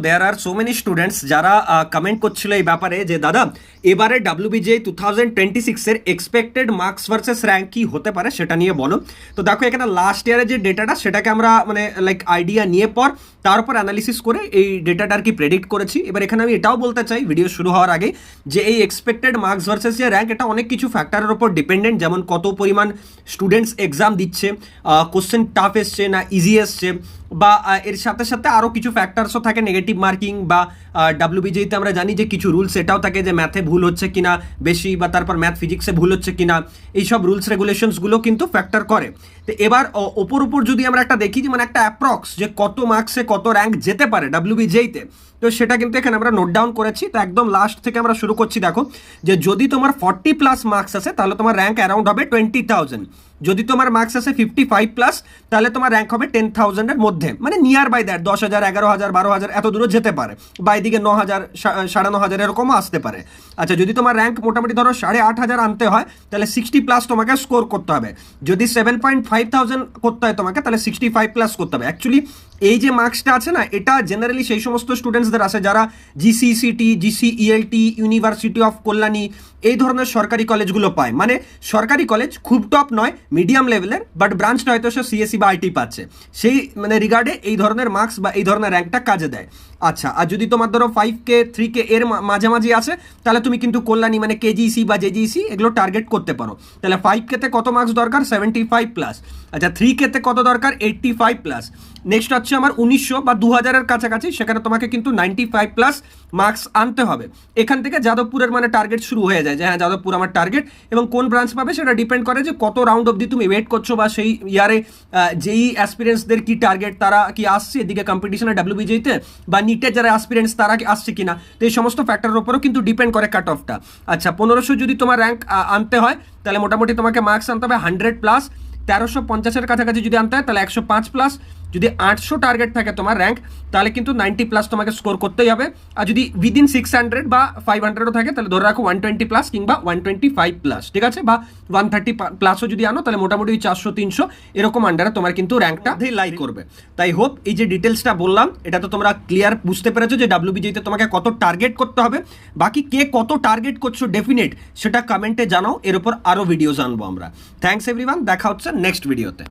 দেয়ার আর so many students যারা comment করছিল এই ব্যাপারে যে দাদা এবারে WBJEE 2026 এর এক্সপেক্টেড মার্কস ভার্সেস র্যাঙ্ক কি হতে পারে সেটা নিয়ে বলো। তো দেখো এখানে লাস্ট ইয়ারের যে ডেটাটা সেটাকে আমরা মানে লাইক আইডিয়া নিয়ে পর তার উপর অ্যানালিসিস করে এই ডেটাটা আর কি প্রেডিক্ট করেছি। এবার এখানে আমি এটাও বলতে চাই ভিডিও শুরু হওয়ার আগে যে এই এক্সপেক্টেড মার্কস ভার্সেস যে র্যাঙ্ক এটা অনেক কিছু ফ্যাক্টরের উপর ডিপেন্ডেন্ট, যেমন কত পরিমাণ স্টুডেন্টস এক্সাম দিচ্ছে, কোশ্চেন টাফ এসছে না ইজি এসছে, বা এর সাথে সাথে আরও কিছু ফ্যাক্টরসও থাকে নেগেটিভ মার্কিং, বা WBJEE-তে আমরা জানি যে কিছু রুলস এটাও থাকে যে ম্যাথে ভুল হচ্ছে কিনা বেশি, বা তারপর ম্যাথ ফিজিক্সে ভুল হচ্ছে কিনা, এইসব রুলস রেগুলেশনসগুলো কিন্তু ফ্যাক্টর করে। তো এবার উপর যদি আমরা একটা দেখি যে মানে একটা অ্যাপ্রক্স যে কত মার্কসে কত র্যাঙ্ক যেতে পারে WBJEE-তে, তো সেটা কিন্তু এখানে আমরা নোট ডাউন করেছি। তো একদম লাস্ট থেকে আমরা শুরু করছি। দেখো যে যদি তোমার 40+ মার্কস আছে তাহলে তোমার র্যাঙ্ক অ্যারাউন্ড হবে 20,000। যদি তোমার মার্কস আছে 55+, তাহলে তোমার র্যাঙ্ক হবে 10,000-এর মধ্যে, মানে নিয়ার বাই দ্যাট 10,000, 11,000, 12,000 এত দূরে যেতে পারে, বা এদিকে 9,000, 9,500 এরকমও আসতে পারে। আচ্ছা, যদি তোমার র্যাঙ্ক মোটামুটি ধরো 8,500 আনতে হয় তাহলে 60+ তোমাকে স্কোর করতে হবে। যদি 7,500 করতে হয় তোমাকে তাহলে 65+ করতে হবে। অ্যাকচুয়ালি এই যে মার্কসটা আছে না, এটা জেনারেলি সেই সমস্ত স্টুডেন্টসদের আছে যারা GCCT, GCELT, university of Kalyani এই ধরনের সরকারি কলেজগুলো পায়। মানে সরকারি কলেজ খুব টপ নয়, মিডিয়াম লেভেলের, বাট ব্রাঞ্চটা হয়তো সে CSE বা IT পাচ্ছে, সেই মানে রিগার্ডে এই ধরনের মার্কস বা এই ধরনের র্যাঙ্কটা কাজে দেয়। আচ্ছা, আর যদি তোমার ধরো 5K 3K এর মাঝামাঝি আছে তাহলে তুমি কিন্তু কল্যাণী মানে KGC বা JGC এগুলো টার্গেট করতে পারো। তাহলে 5K-তে কত মার্কস দরকার? 75+। আচ্ছা, 3K-তে কত দরকার? 85+। নেক্সট হচ্ছে আমার 1900 বা 2000-এর কাছাকাছি, সেখানে তোমাকে কিন্তু 95+ মার্কস আনতে হবে। এখান থেকে যাদবপুরের মানে টার্গেট শুরু হয়ে যায় যে হ্যাঁ যাদবপুর আমার টার্গেট, এবং কোন ব্রাঞ্চ পাবে সেটা ডিপেন্ড করে যে কত রাউন্ড অবধি তুমি ওয়েট করছো, বা সেই ইয়ারে যেই অ্যাসপিরেন্টসদের কি টার্গেট, তারা কি আসছে এদিকে কম্পিটিশনে WBJEE-তে, বা নিটের যারা অ্যাসপিরেন্টস তারা কি আসছে কিনা। তো এই সমস্ত ফ্যাক্টরের উপরও কিন্তু ডিপেন্ড করে কাট অফটা। আচ্ছা, 1500 যদি তোমার র্যাঙ্ক আনতে হয় তাহলে মোটামুটি তোমাকে মার্কস আনতে হবে 100+। 1350-এর কাছাকাছি যদি আনতে হয় তাহলে 105+। যদি 800 টার্গেট থাকে তোমার র্যাঙ্ক তাহলে কিন্তু 90+ তোমাকে স্কোর করতেই হবে। আর যদি উইদিন 600 বা 500ও থাকে তাহলে ধরে রাখো 120+ কিংবা 125+, ঠিক আছে, বা 130+ও যদি আনো তাহলে মোটামুটি 400-300 এরকম আন্ডারে তোমার কিন্তু র্যাঙ্কটা লাই করবে। তাই হোপ এই যে ডিটেলসটা বললাম এটা তো তোমরা ক্লিয়ার বুঝতে পেরেছো যে WBJEE-তে তোমাকে কত টার্গেট করতে হবে। বাকি কে কত টার্গেট করছো ডেফিনেট সেটা কমেন্টে জানাও, এর উপর আরও ভিডিওস আনবো আমরা। থ্যাঙ্কস এভরিওয়ান, দেখা হচ্ছে নেক্সট ভিডিওতে।